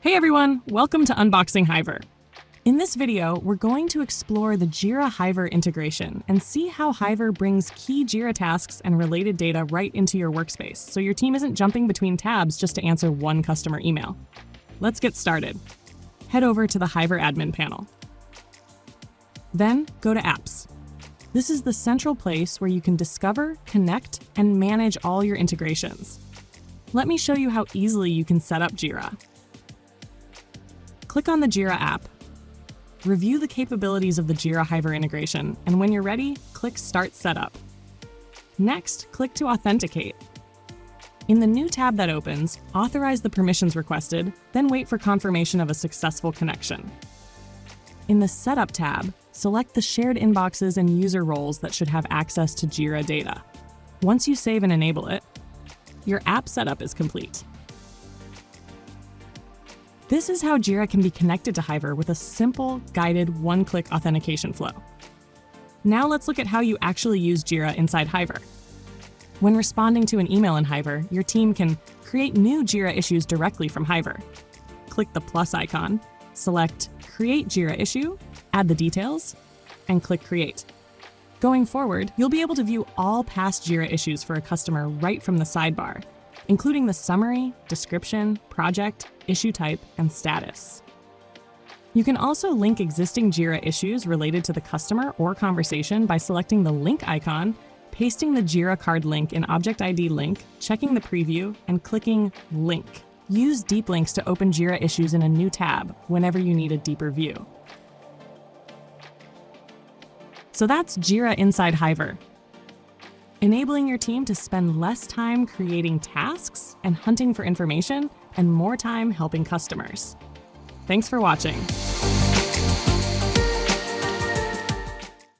Hey everyone, welcome to Unboxing Hiver. In this video, we're going to explore the Jira Hiver integration and see how Hiver brings key Jira tasks and related data right into your workspace, so your team isn't jumping between tabs just to answer one customer email. Let's get started. Head over to the Hiver admin panel. Then go to Apps. This is the central place where you can discover, connect, and manage all your integrations. Let me show you how easily you can set up Jira. Click on the Jira app. Review the capabilities of the Jira Hiver integration, and when you're ready, click Start Setup. Next, click to authenticate. In the new tab that opens, authorize the permissions requested, then wait for confirmation of a successful connection. In the Setup tab, select the shared inboxes and user roles that should have access to Jira data. Once you save and enable it, your app setup is complete. This is how Jira can be connected to Hiver with a simple, guided, one-click authentication flow. Now let's look at how you actually use Jira inside Hiver. When responding to an email in Hiver, your team can create new Jira issues directly from Hiver. Click the plus icon, select Create Jira Issue, add the details, and click Create. Going forward, you'll be able to view all past Jira issues for a customer right from the sidebar, including the summary, description, project, issue type, and status. You can also link existing Jira issues related to the customer or conversation by selecting the link icon, pasting the Jira card link in Object ID Link, checking the preview, and clicking Link. Use deep links to open Jira issues in a new tab whenever you need a deeper view. So that's Jira inside Hiver, enabling your team to spend less time creating tasks and hunting for information and more time helping customers. Thanks for watching.